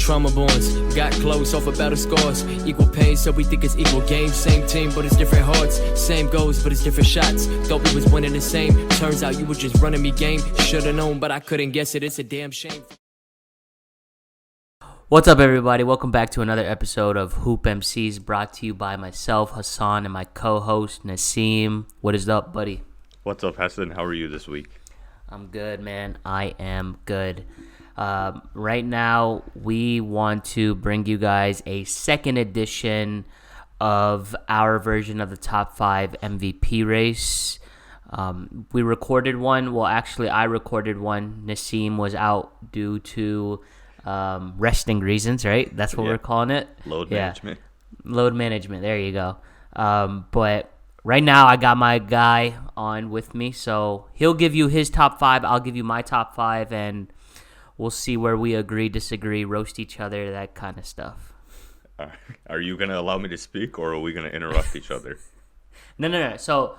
trauma bonds. Got close off of battle scars. Equal pain, so we think it's equal game. Same team, but it's different hearts. Same goals, but it's different shots. Thought we was winning the same. Turns out you were just running me game. Should've known, but I couldn't guess it. It's a damn shame. What's up, everybody? Welcome back to another episode of Hoop MCs, brought to you by myself, Hassan, and my co-host, Nassim. What is up, buddy? What's up, Hassan? How are you this week? I'm good, man. I am good. Right now, we want to bring you guys a second edition of our version of the Top 5 MVP race. We recorded one. Well, actually, I recorded one. Nassim was out due to resting reasons, right? That's what we're calling it. Load management. Load management. There you go. But right now, I got my guy on with me, so he'll give you his top 5. I'll give you my top 5, and we'll see where we agree, disagree, roast each other, that kind of stuff. Are you gonna allow me to speak, or are we gonna interrupt each other? No. So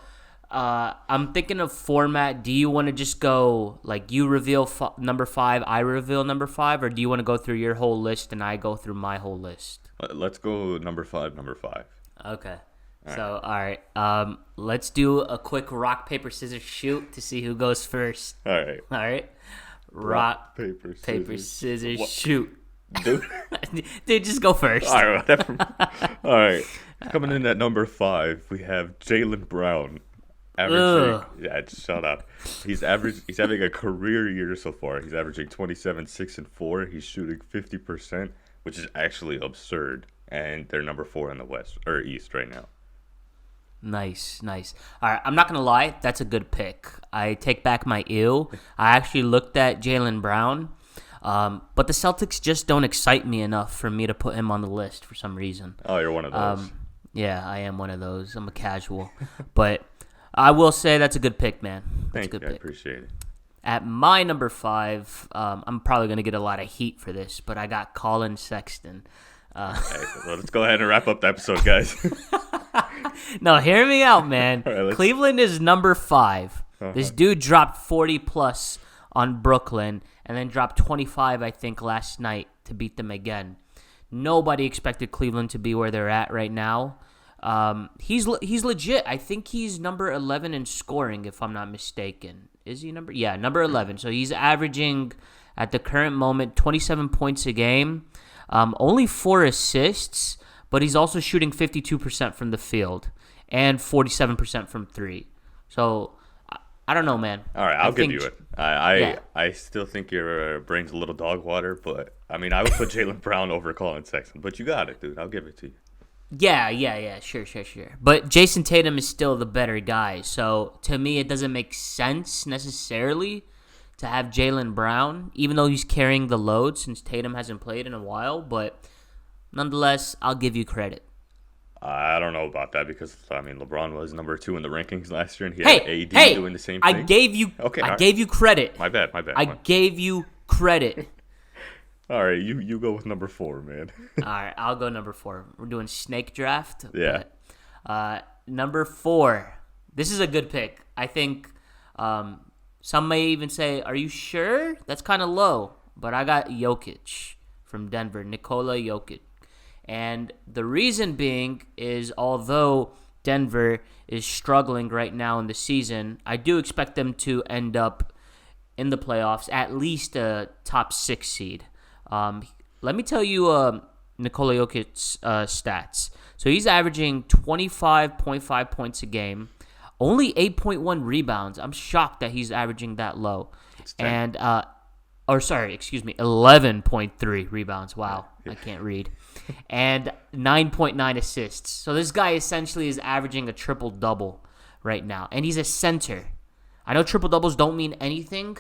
I'm thinking of format. Do you want to just go like you reveal number 5, I reveal number 5, or do you want to go through your whole list and I go through my whole list? Let's go number 5. Okay. All right. Let's do a quick rock, paper, scissors shoot to see who goes first. All right. Rock, paper, scissors shoot. Dude, just go first. All right. Coming in at number 5, we have Jaylen Brown. Shut up. He's having a career year so far. He's averaging 27, 6, and 4. He's shooting 50%, which is actually absurd. And they're number 4 in the West or East right now. Nice. All right, I'm not gonna lie, that's a good pick. I take back my ew. I actually looked at Jaylen Brown, but the Celtics just don't excite me enough for me to put him on the list for some reason. Oh, you're one of those. Yeah, I am one of those. I'm a casual, but I will say that's a good pick, man. Thank you. I appreciate it. At my number 5, I'm probably gonna get a lot of heat for this, but I got Colin Sexton. Well, let's go ahead and wrap up the episode, guys. No, hear me out, man. Right, Cleveland is number 5. Uh-huh. This dude dropped 40-plus on Brooklyn and then dropped 25, I think, last night to beat them again. Nobody expected Cleveland to be where they're at right now. He's legit. I think he's number 11 in scoring, if I'm not mistaken. Is he number? Yeah, number 11. So he's averaging, at the current moment, 27 points a game. Only 4 assists, but he's also shooting 52% from the field and 47% from 3. So, I don't know, man. All right, I'll give you it. I still think your brain's a little dog water, but, I mean, I would put Jaylen Brown over Colin Sexton. But you got it, dude. I'll give it to you. Yeah. Sure. But Jason Tatum is still the better guy. So, to me, it doesn't make sense necessarily to have Jaylen Brown, even though he's carrying the load since Tatum hasn't played in a while. But nonetheless, I'll give you credit. I don't know about that because, I mean, LeBron was number 2 in the rankings last year, and he had AD doing the same thing. I gave you credit. My bad. I gave you credit. All right, you go with number 4, man. All right, I'll go number 4. We're doing snake draft. Yeah. But, number 4. This is a good pick. I think some may even say, are you sure? That's kind of low. But I got Jokic from Denver, Nikola Jokic. And the reason being is although Denver is struggling right now in the season, I do expect them to end up in the playoffs, at least a top 6 seed. Let me tell you Nikola Jokic's stats. So he's averaging 25.5 points a game, only 8.1 rebounds. I'm shocked that he's averaging that low. And 11.3 rebounds. Wow, I can't read. And 9.9 assists. So this guy essentially is averaging a triple-double right now. And he's a center. I know triple-doubles don't mean anything.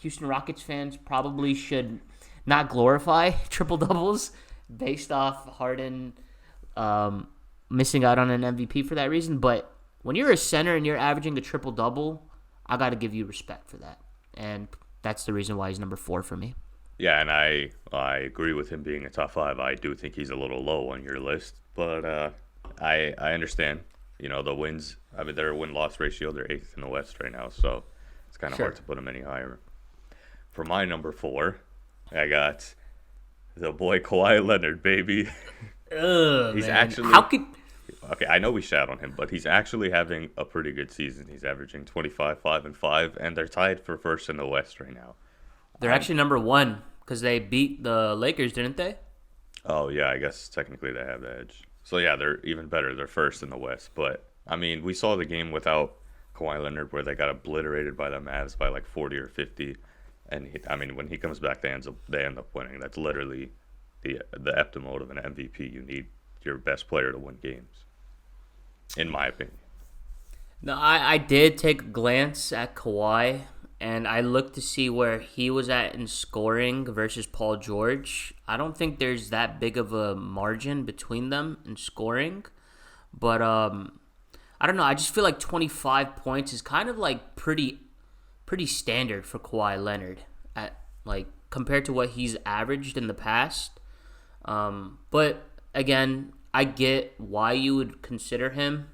Houston Rockets fans probably should not glorify triple-doubles based off Harden missing out on an MVP for that reason. But when you're a center and you're averaging a triple-double, I got to give you respect for that. And that's the reason why he's number 4 for me. Yeah, and I agree with him being a top 5. I do think he's a little low on your list, but I understand. You know, the wins, I mean, their win-loss ratio, they're 8th in the West right now, so it's kind of hard to put them any higher. For my number 4, I got The boy Kawhi Leonard, baby. Ugh, He's man. actually How could? okay. I know we shat on him, but he's actually having a pretty good season. He's averaging 25, 5, and 5, and they're tied for first in the West right now. They're actually number one because they beat the Lakers, didn't they? Oh yeah, I guess technically they have the edge. So yeah, they're even better. They're first in the West. But I mean, we saw the game without Kawhi Leonard where they got obliterated by the Mavs by like 40 or 50. And I mean, when he comes back, they end up winning. That's literally the epitome of an MVP. You need your best player to win games, in my opinion. No, I did take a glance at Kawhi, and I looked to see where he was at in scoring versus Paul George. I don't think there's that big of a margin between them in scoring, but I don't know. I just feel like 25 points is kind of like pretty standard for Kawhi Leonard at like compared to what he's averaged in the past. But again, I get why you would consider him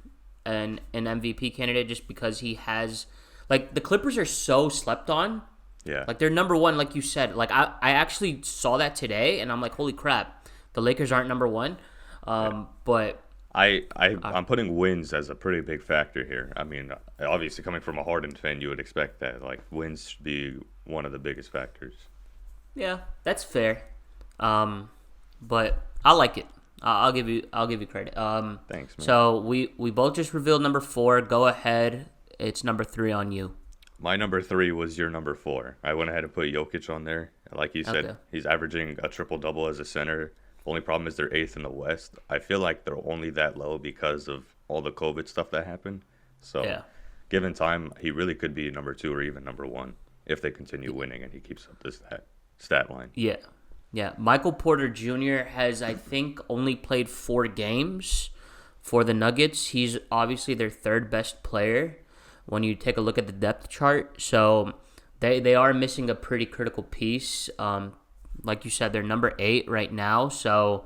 an MVP candidate just because he has like the Clippers are so slept on. Yeah. Like they're number one, like you said. Like I actually saw that today, and I'm like, holy crap, the Lakers aren't number one. But I'm putting wins as a pretty big factor here. I mean, obviously coming from a Harden fan, you would expect that like wins should be one of the biggest factors. yeah, that's fair. But I like it. I'll give you credit. Thanks, man. So we both just revealed number 4. Go ahead. It's number 3 on you. My number 3 was your number 4. I went ahead and put Jokic on there. Like you said, Okay. he's averaging a triple-double as a center. Only problem is they're 8th in the West. I feel like they're only that low because of all the COVID stuff that happened. So, Yeah. given time, he really could be number 2 or even number 1 if they continue winning and he keeps up this stat line. Yeah. Yeah. Michael Porter Jr. has, I think, only played 4 games for the Nuggets. He's obviously their third best player when you take a look at the depth chart. So they are missing a pretty critical piece. Like you said, they're number 8 right now. So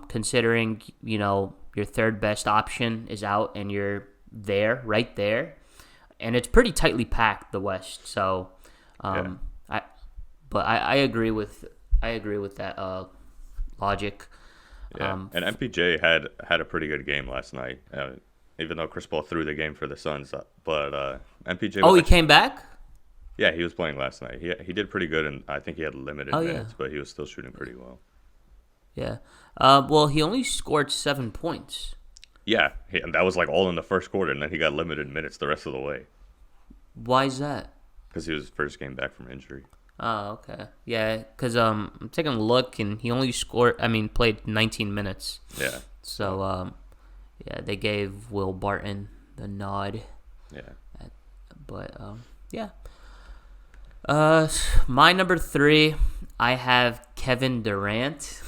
considering, your third best option is out and you're there, right there. And it's pretty tightly packed, the West. So Yeah. I agree with that logic. Yeah, and MPJ had a pretty good game last night, even though Chris Paul threw the game for the Suns. But MPJ. Oh, he came back? Yeah, he was playing last night. He did pretty good, and I think he had limited minutes, but he was still shooting pretty well. Yeah. Well, he only scored 7 points. Yeah, and that was like all in the first quarter, and then he got limited minutes the rest of the way Why is that? because he was first game back from injury. Oh, okay. Yeah, because I'm taking a look, and he only played 19 minutes. Yeah. So, yeah, they gave Will Barton the nod. Yeah. But, yeah. My number 3, I have Kevin Durant.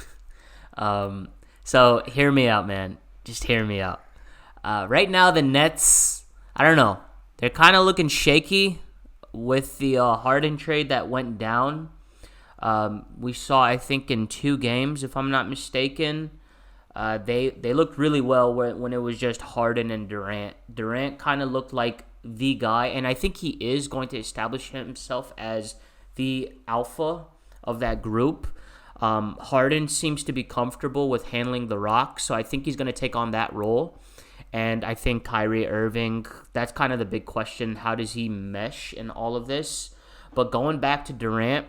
So hear me out, man. Just hear me out. Right now, the Nets, I don't know. They're kind of looking shaky with the Harden trade that went down. We saw, I think, in 2 games, if I'm not mistaken, they looked really well when it was just Harden and Durant. Durant kind of looked like the guy, and I think he is going to establish himself as the alpha of that group. Harden seems to be comfortable with handling the rock, so I think he's going to take on that role. And I think Kyrie Irving, that's kind of the big question. How does he mesh in all of this? But going back to Durant,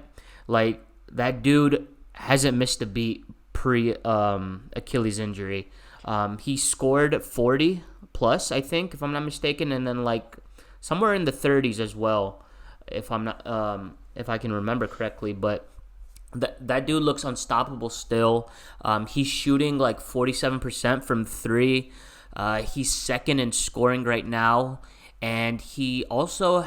like, that dude hasn't missed a beat pre-Achilles injury. He scored 40 plus, I think, if I'm not mistaken, and then like somewhere in the 30s as well, if I can remember correctly. But that dude looks unstoppable still. He's shooting like 47% from 3. He's second in scoring right now, and he also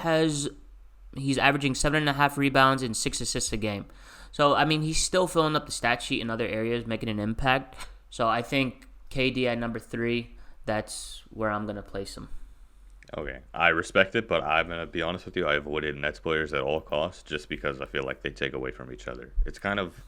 he's averaging 7.5 rebounds and 6 assists a game. So, I mean, he's still filling up the stat sheet in other areas, making an impact. So, I think KD at number 3, that's where I'm going to place him. Okay, I respect it, but I'm gonna be honest with you. I avoided Nets players at all costs just because I feel like they take away from each other. It's kind of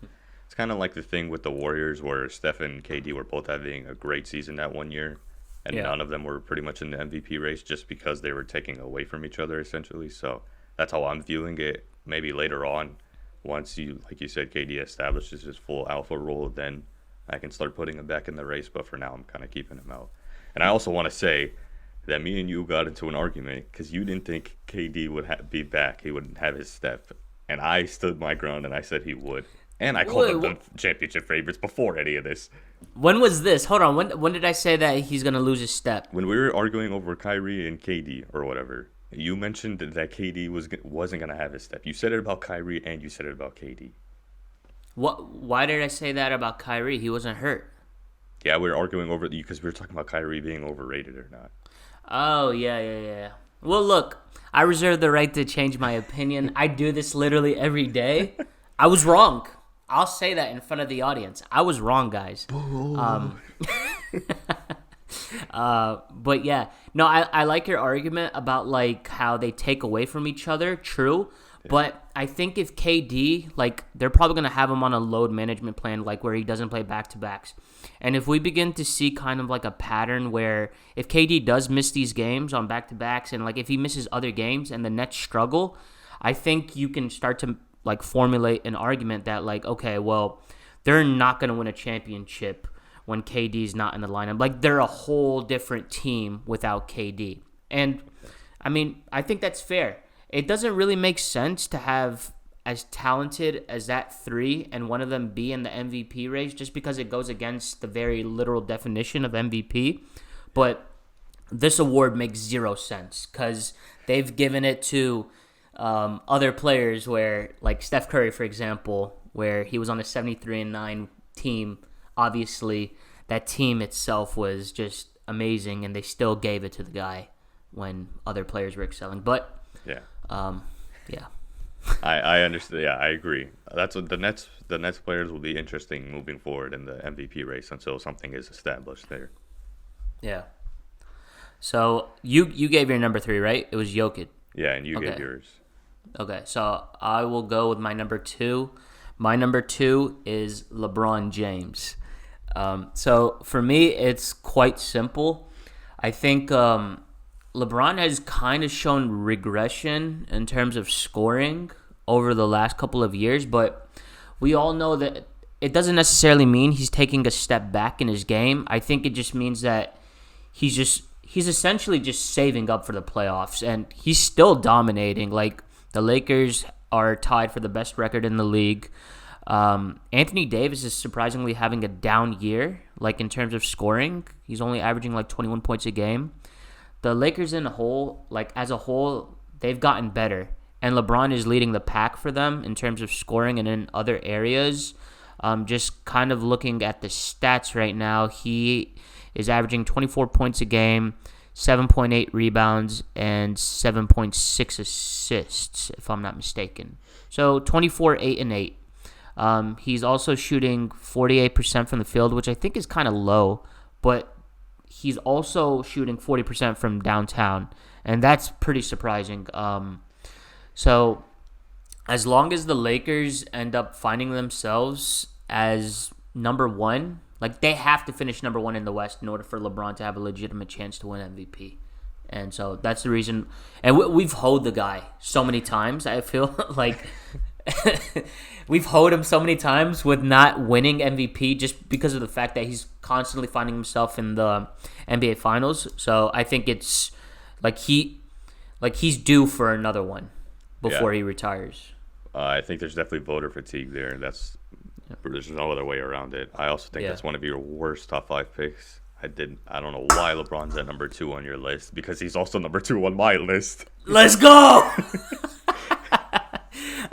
like the thing with the Warriors where Steph and KD were both having a great season that one year, and none of them were pretty much in the MVP race just because they were taking away from each other essentially. So that's how I'm viewing it. Maybe later on, once like you said, KD establishes his full alpha role, then I can start putting him back in the race. But for now, I'm kind of keeping him out. And I also want to say that me and you got into an argument because you didn't think KD would be back. He wouldn't have his step. And I stood my ground and I said he would. And I called them the championship favorites before any of this. When was this? Hold on. When did I say that he's going to lose his step? When we were arguing over Kyrie and KD or whatever, you mentioned that KD wasn't going to have his step. You said it about Kyrie and you said it about KD. What? Why did I say that about Kyrie? He wasn't hurt. Yeah, we were arguing over you because we were talking about Kyrie being overrated or not. Oh, yeah. Well, look, I reserve the right to change my opinion. I do this literally every day. I was wrong. I'll say that in front of the audience. I was wrong, guys. But yeah, no, I like your argument about like how they take away from each other. True. Yeah. But I think if KD, like, they're probably going to have him on a load management plan, like where he doesn't play back-to-backs. And if we begin to see kind of like a pattern where if KD does miss these games on back-to-backs and like if he misses other games and the Nets struggle, I think you can start to like formulate an argument that like, okay, well, they're not going to win a championship when KD's not in the lineup. Like, they're a whole different team without KD. And I mean, I think that's fair. It doesn't really make sense to have as talented as that three and one of them be in the MVP race just because it goes against the very literal definition of MVP. But this award makes zero sense because they've given it to other players where, like Steph Curry, for example, where he was on a 73-9 team. Obviously, that team itself was just amazing, and they still gave it to the guy when other players were excelling. But yeah. Yeah. I understand. Yeah, I agree. That's what the Nets players will be interesting moving forward in the MVP race until something is established there. Yeah. So you gave your number 3, right? It was Jokic. Yeah, and you gave yours. Okay, so I will go with my number 2. My number 2 is LeBron James. So for me, it's quite simple. I think LeBron has kind of shown regression in terms of scoring over the last couple of years, but we all know that it doesn't necessarily mean he's taking a step back in his game. I think it just means that he's essentially just saving up for the playoffs, and he's still dominating. Like, the Lakers are tied for the best record in the league. Anthony Davis is surprisingly having a down year, like in terms of scoring. He's only averaging like 21 points a game. The Lakers as a whole, they've gotten better. And LeBron is leading the pack for them in terms of scoring and in other areas. Just kind of looking at the stats right now, he is averaging 24 points a game, 7.8 rebounds, and 7.6 assists, if I'm not mistaken. So 24, 8, and 8. He's also shooting 48% from the field, which I think is kind of low, but he's also shooting 40% from downtown, and that's pretty surprising. So as long as the Lakers end up finding themselves as number 1, like, they have to finish number 1 in the West in order for LeBron to have a legitimate chance to win MVP. And so that's the reason. And we've hoed the guy so many times, I feel like. We've hoed him so many times with not winning MVP just because of the fact that he's constantly finding himself in the NBA Finals. So I think it's he's due for another one before he retires. I think there's definitely voter fatigue there. There's no other way around it. I also think that's one of your worst top 5 picks. I don't know why LeBron's at number 2 on your list, because he's also number 2 on my list. Let's go.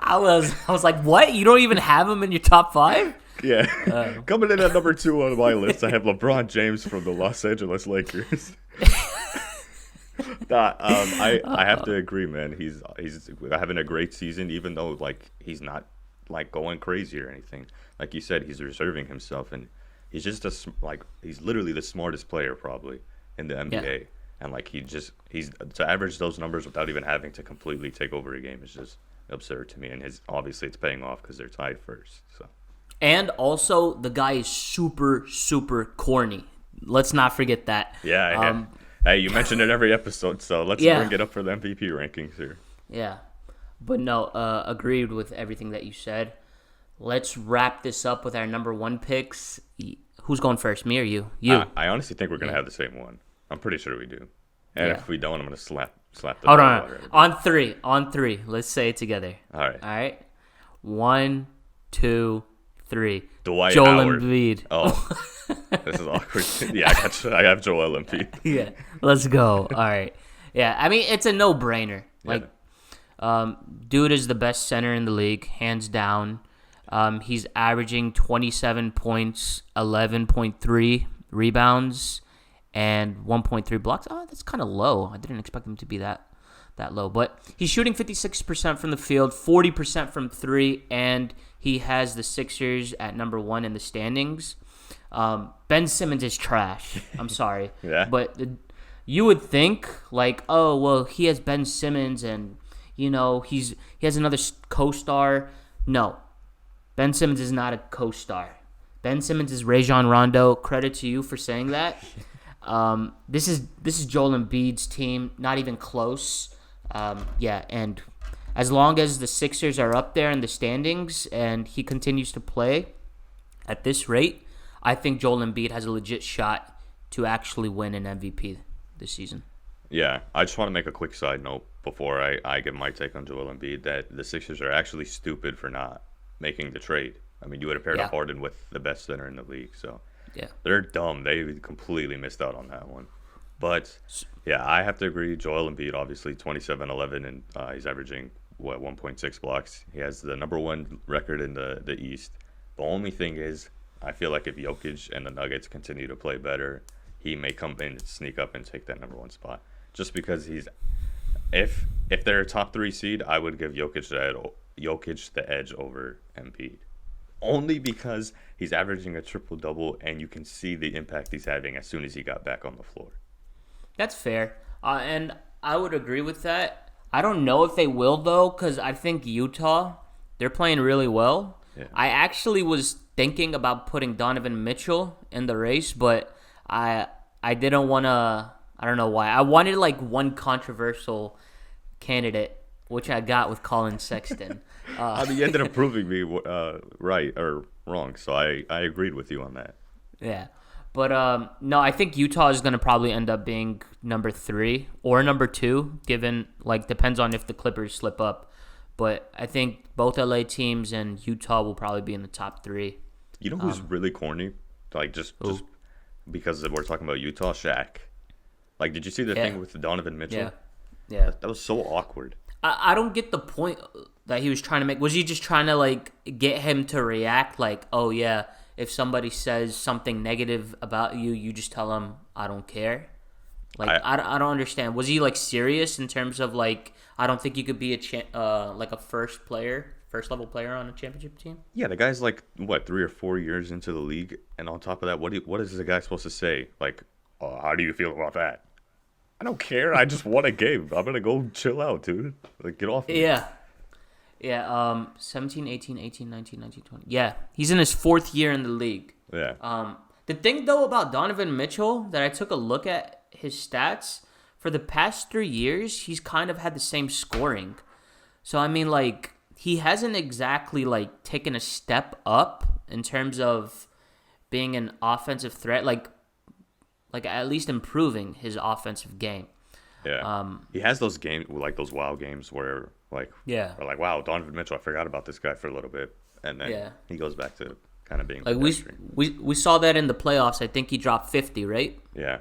I was like, what? You don't even have him in your top 5? Yeah. Coming in at number 2 on my list, I have LeBron James from the Los Angeles Lakers. I have to agree, man. He's having a great season, even though like he's not like going crazy or anything. Like you said, he's reserving himself, and he's just he's literally the smartest player probably in the NBA. Yeah. And like he's to average those numbers without even having to completely take over a game is just absurd to me. And obviously it's paying off because they're tied first. So. And also the guy is super, super corny. Let's not forget that. Yeah. Hey, you mention it every episode, so let's bring it up for the MVP rankings here. Yeah. But no, agreed with everything that you said. Let's wrap this up with our number 1 picks. Who's going first, me or you? You. I honestly think we're gonna have the same one. I'm pretty sure we do. And Yeah. if we don't, I'm gonna slap the Hold ball on. out of everybody. On three. Let's say it together. All right. All right. 1, 2, 3. Dwight Joel Howard. Embiid. Oh, this is awkward. Yeah, I have Joel Embiid. Yeah. Let's go. All right. Yeah. I mean, it's a no-brainer. Like, dude is the best center in the league, hands down. He's averaging 27 points, 11.3 rebounds, and 1.3 blocks. Oh, that's kind of low. I didn't expect him to be that low. But he's shooting 56% from the field, 40% from 3, and he has the Sixers at number 1 in the standings. Ben Simmons is trash. I'm sorry. Yeah. But you would think, like, oh, well, he has Ben Simmons and, you know, he has another co-star. No. Ben Simmons is not a co-star. Ben Simmons is Rajon Rondo. Credit to you for saying that. This is Joel Embiid's team. Not even close. And as long as the Sixers are up there in the standings and he continues to play at this rate, I think Joel Embiid has a legit shot to actually win an MVP this season. Yeah, I just want to make a quick side note before I give my take on Joel Embiid that the Sixers are actually stupid for not making the trade. I mean, you would have paired Harden with the best center in the league, so Yeah. they're dumb. They completely missed out on that one. But yeah, I have to agree. Joel Embiid, obviously 27-11, and he's averaging 1.6 blocks. He has the number 1 record in the East. The only thing is, I feel like if Jokic and the Nuggets continue to play better, he may come in and sneak up and take that number 1 spot. Just because if they're a top 3 seed, I would give Jokic the edge over Embiid. Only because he's averaging a triple-double, and you can see the impact he's having as soon as he got back on the floor. That's fair. And I would agree with that. I don't know if they will, though, because I think Utah, they're playing really well. Yeah. I actually was thinking about putting Donovan Mitchell in the race, but I didn't want to. I don't know why. I wanted like one controversial candidate, which I got with Colin Sexton. I mean, you ended up proving me right or wrong, so I agreed with you on that. Yeah. But no, I think Utah is going to probably end up being number 3 or number 2, given, like, depends on if the Clippers slip up. But I think both LA teams and Utah will probably be in the top 3. You know who's really corny? Like, just because we're talking about Utah? Shaq. Like, did you see the thing with Donovan Mitchell? Yeah. That was so awkward. I don't get the point that he was trying to make. Was he just trying to, like, get him to react? Like, oh, yeah, if somebody says something negative about you, you just tell them, I don't care? Like, I don't understand. Was he, like, serious in terms of, like, I don't think you could be a first level player on a championship team? Yeah, the guy's like, 3 or 4 years into the league, and on top of that, what is the guy supposed to say? Like, how do you feel about that? I don't care. I just won a game. I'm gonna go chill out, dude. Like, get off me. Yeah. 17, 18, 19, 20. Yeah, he's in his 4th year in the league. Yeah. The thing, though, about Donovan Mitchell, that I took a look at his stats, for the past 3 years, he's kind of had the same scoring. So, I mean, like, he hasn't exactly, like, taken a step up in terms of being an offensive threat, like at least improving his offensive game. Yeah. He has those games, like those wow games where, like, we're like, wow, Donovan Mitchell, I forgot about this guy for a little bit. And then he goes back to kind of being like we saw that in the playoffs. I think he dropped 50, right? Yeah.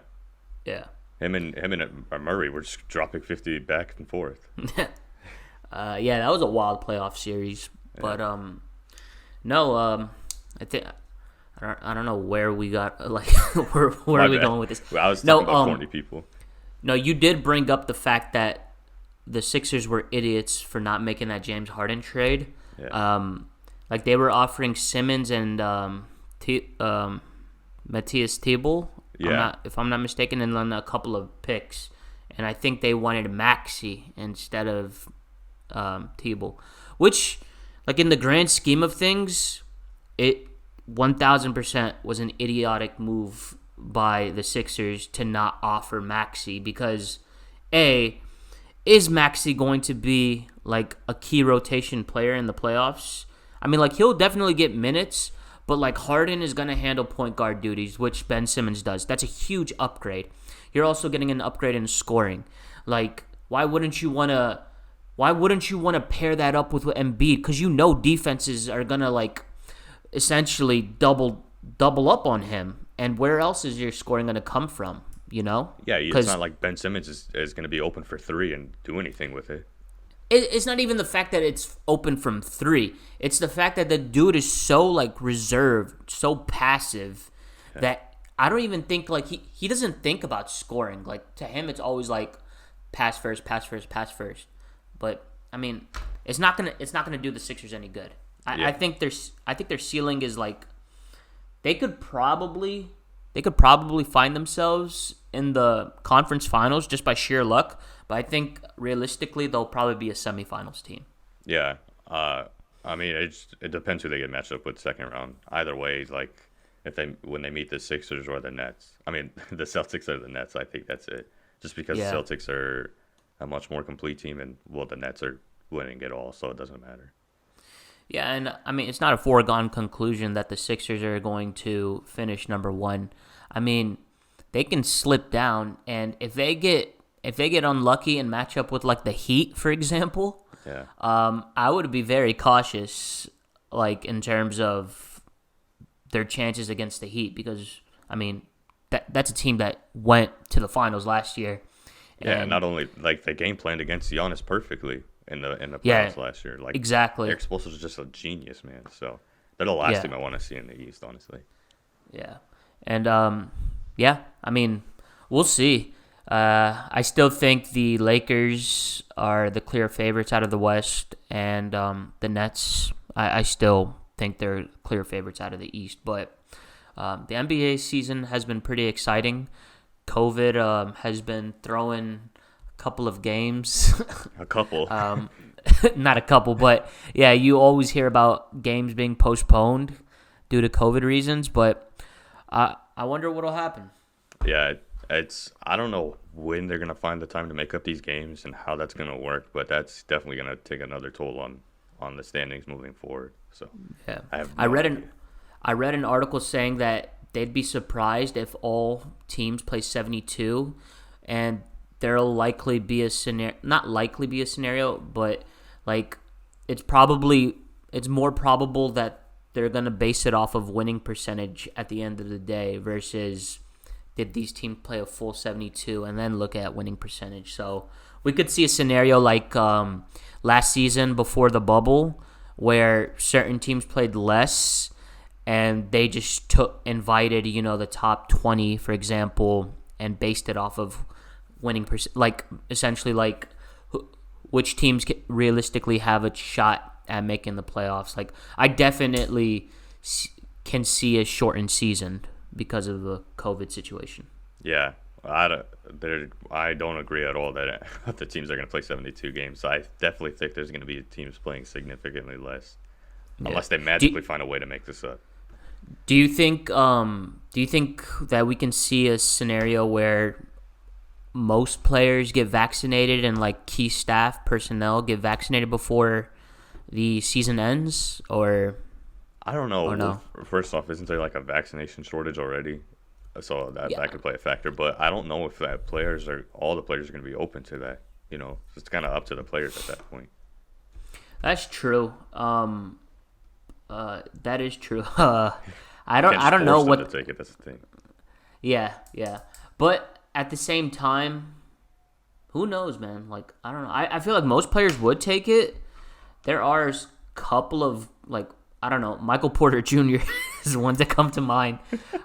Yeah. Him and Murray were just dropping 50 back and forth. Yeah, that was a wild playoff series. But no, I think I don't know where we got like where are we going with this? Well, I was talking about corny people. No, you did bring up the fact that the Sixers were idiots for not making that James Harden trade. Yeah. Like they were offering Simmons and Matthias Thybulle, if I'm not mistaken, and then a couple of picks. And I think they wanted Maxey instead of Thybulle, which, like, in the grand scheme of things, it 1,000% was an idiotic move by the Sixers to not offer Maxey because, A, is Maxey going to be like a key rotation player in the playoffs. I mean, like, he'll definitely get minutes, but like Harden is going to handle point guard duties, which Ben Simmons does. That's a huge upgrade. You're also getting an upgrade in scoring. Like, why wouldn't you want to pair that up with Embiid? Because you know defenses are going to like essentially double up on him. And where else is your scoring going to come from, you know? Yeah, it's not like Ben Simmons is going to be open for three and do anything with it. It's not even the fact that it's open from three. It's the fact that the dude is so like reserved, so passive that I don't even think like he doesn't think about scoring. Like to him, it's always like pass first, pass first, pass first. But I mean, it's not gonna do the Sixers any good. I think their ceiling is like they could probably find themselves in the conference finals just by sheer luck. But I think realistically, they'll probably be a semifinals team. Yeah. I mean, it depends who they get matched up with second round. Either way, like when they meet the Sixers or the Nets. I mean, the Celtics or the Nets. I think that's it. Just because the Celtics are a much more complete team, and the Nets are winning it all, so it doesn't matter. Yeah, and I mean, it's not a foregone conclusion that the Sixers are going to finish number one. I mean, they can slip down, and if they get unlucky and match up with like the Heat, for example, I would be very cautious, like in terms of their chances against the Heat, because I mean that's a team that went to the finals last year. Yeah, and not only like they game planned against Giannis perfectly in the playoffs last year. Like exactly, Eric Spoelstra is just a genius, man. So they're the last team I want to see in the East, honestly. Yeah, and I mean we'll see. I still think the Lakers are the clear favorites out of the West, and the Nets, I still think they're clear favorites out of the East. But the NBA season has been pretty exciting. COVID has been throwing a couple of games. A couple. Not a couple, but yeah, you always hear about games being postponed due to COVID reasons, but I wonder what'll happen. Yeah, I don't know when they're gonna find the time to make up these games and how that's gonna work, but that's definitely gonna take another toll on the standings moving forward. So yeah, I read an article saying that they'd be surprised if all teams play 72, and there'll likely be a scenario, not likely be a scenario, but like it's more probable that they're gonna base it off of winning percentage at the end of the day versus did these teams play a full 72 and then look at winning percentage. So we could see a scenario like last season before the bubble where certain teams played less and they just invited, the top 20, for example, and based it off of winning like essentially like which teams realistically have a shot at making the playoffs. Like I definitely can see a shortened season because of the COVID situation. Yeah, I don't agree at all that the teams are going to play 72 games. So I definitely think there's going to be teams playing significantly less, unless they magically find a way to make this up. Do you think that we can see a scenario where most players get vaccinated and like key staff personnel get vaccinated before the season ends, or? I don't know. No? First off, isn't there like a vaccination shortage already? So that could play a factor. But I don't know if all the players are going to be open to that. It's kind of up to the players at that point. That's true. That is true. I don't know what to take it. That's the thing. Yeah. But at the same time, who knows, man? Like I don't know. I feel like most players would take it. There are a couple of like. I don't know. Michael Porter Jr. is one to come to mind.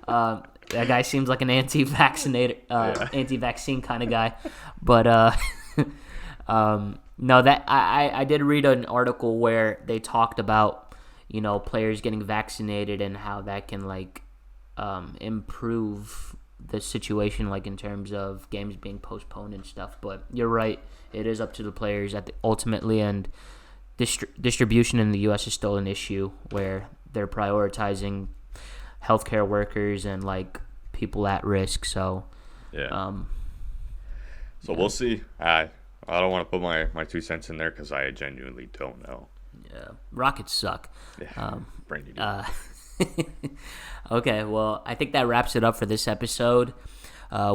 That guy seems like an anti-vaccine kind of guy. But no, that I did read an article where they talked about players getting vaccinated and how that can like improve the situation, like in terms of games being postponed and stuff. But you're right. It is up to the players ultimately, and distribution in the U.S. is still an issue where they're prioritizing healthcare workers and like people at risk. So yeah. We'll see. I don't want to put my 2 cents in there because I genuinely don't know. Yeah, Rockets suck. Yeah, Brandy. Okay, well, I think that wraps it up for this episode.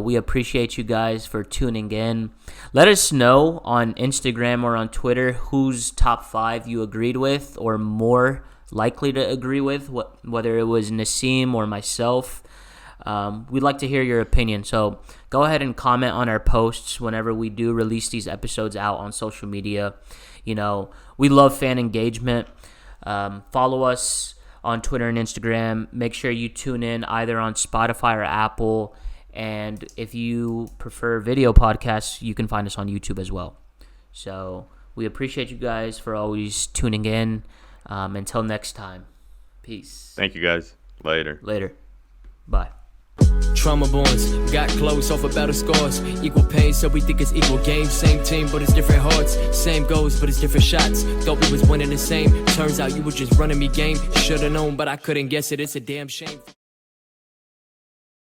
We appreciate you guys for tuning in. Let us know on Instagram or on Twitter whose top 5 you agreed with or more likely to agree with, whether it was Nassim or myself. We'd like to hear your opinion, so go ahead and comment on our posts whenever we do release these episodes out on social media. You know, we love fan engagement. Follow us on Twitter and Instagram. Make sure you tune in either on Spotify or Apple. And if you prefer video podcasts, you can find us on YouTube as well. So we appreciate you guys for always tuning in. Until next time, peace. Thank you, guys. Later. Bye. Trauma bonds, got close off of battle scars. Equal pain, so we think it's equal games. Same team, but it's different hearts. Same goals, but it's different shots. Thought we was winning the same. Turns out you were just running me game. Should've known, but I couldn't guess it. It's a damn shame.